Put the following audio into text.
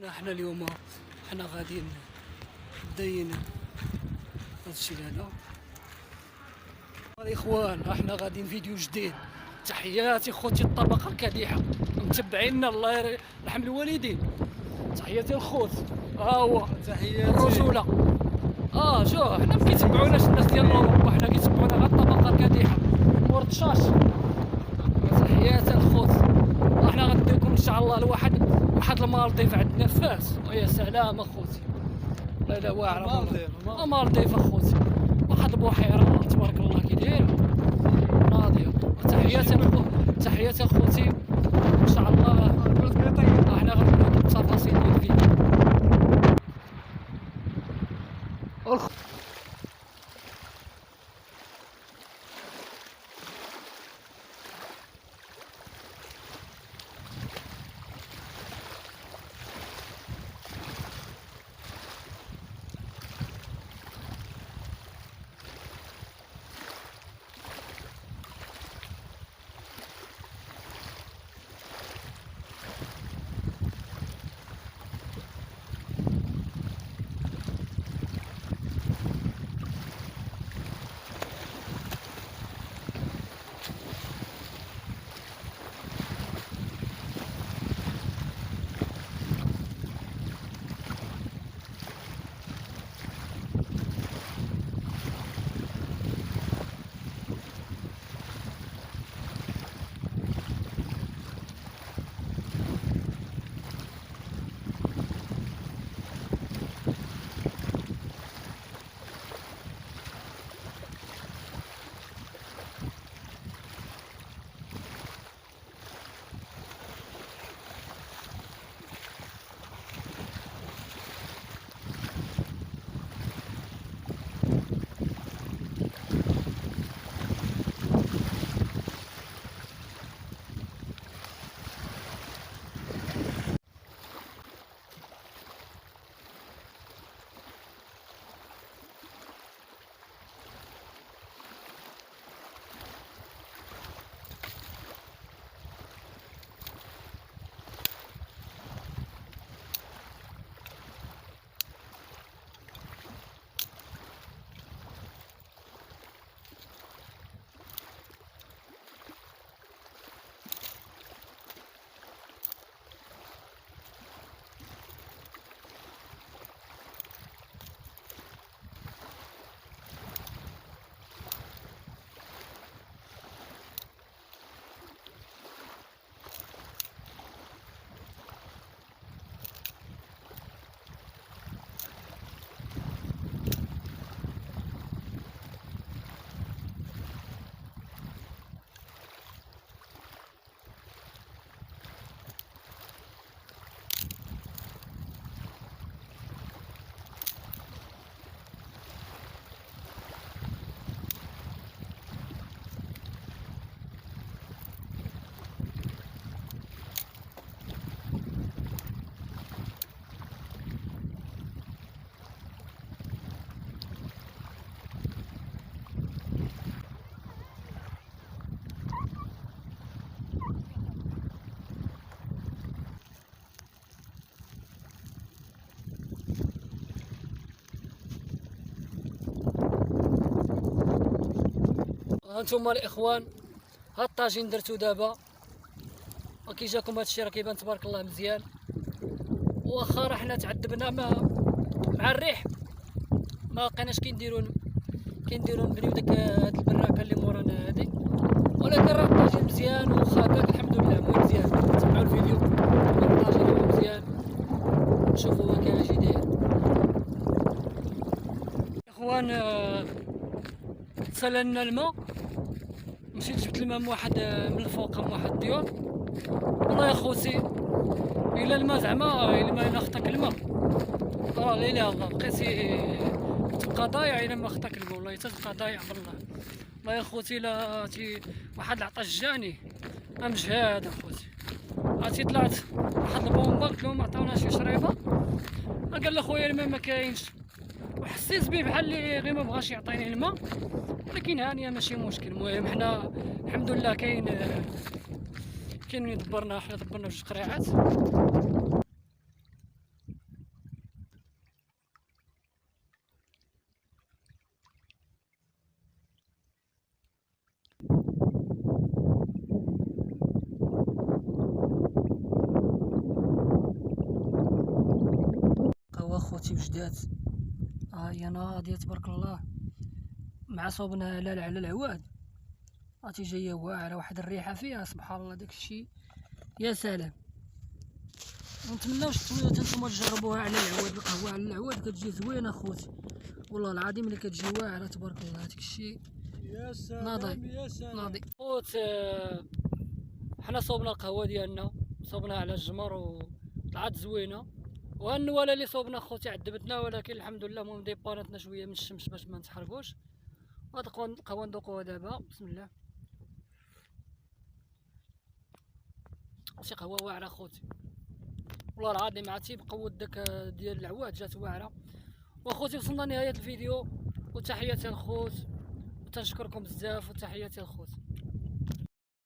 احنا اليوم احنا غاديين داين هادشي هذا الاخوان. احنا غاديين فيديو جديد. تحياتي خوتي الطبقه الكادحه متبعينا، الله يرحم الوالدين. تحياتي الخوت هو تحياتي الرجوله. شو حنا ما كيتبعوناش الناس ديال اوروبا، حنا كيتبعونا غير الطبقه الكادحه ورطشاش. تحياتي الخوت. احنا غنديكم ان شاء الله لواحد المالديف عندنا فاس. ويا سلام اخوتي، لا واعره المالديف اخوتي، واحد البحيره تبارك الله كي دايره ناضيه. تحياتي اخوتي ان شاء الله. احنا غنقول لكم التفاصيل ديال الفيديو. هانتوما الاخوان، هاد الطاجين درتو دابا وكي جاكم هادشي راه كيبان تبارك الله مزيان. واخا راه حنا تعذبنا مع الريح، ما بقيناش كنديرو نبنيو هاد البراكه اللي مورانا هادي، ولكن راه الطاجين مزيان وخا هكاك الحمد لله. المهم مزيان، تبعوا الفيديو الطاجين هو مزيان، شوفوا هو كيجي داير. اخوان تسالنا الماء، مشيت جبت الماء من الفوق من واحد الديور. والله يا خوتي الا الماء زعما الا ما خطاك الماء راه لا اله الا الله بقيتي تبقى ضايع. الا ما خطاك الماء والله تبقى ضايع بالله. والله يا خوتي لا واحد العطش جاني مجهاد اخوتي. عرفتي طلعت واحد البومبا قلت لهم عطاونا شي شريبه، قال لي خويا الماء ما كاينش، وحسيت به بحال اللي غير ما بغاش يعطيني الماء، ولكن هانيه ماشي مشكل. المهم حنا الحمد لله كاين من يدبرنا، حنا دبرنا جوج قريعات. القهوة خوتي وجدات، ها هي ناضية تبارك الله مع صوبنا على العواد، هاتي جاية واعرة، واحد الريحة فيها سبحان الله داكشي يا سلام. ونتمناوش نتوما تجربوها على العواد، القهوة على العواد كتجي زوينة خوتي والله العظيم، اللي كتجي واعرة تبارك الله داكشي يا سلام ناضي يا سلام. ناضي. خوت حنا صوبنا القهوة ديالنا، صوبناها على الجمر وطلعت زوينة، وها النواله اللي صوبنا خوتي عذبتنا، ولكن الحمد لله المهم ديباناتنا شويه من الشمس باش ما نتحرقوش. غنبقاو ندوقوها دابا بسم الله. شي قهوه واعره خوتي والله العظيم، عرفتي بقوه داك ديال العواد جات واعره. وخوتي وصلنا نهايه الفيديو، وتحياتي الخوت، وتنشكركم بزاف، وتحياتي الخوت.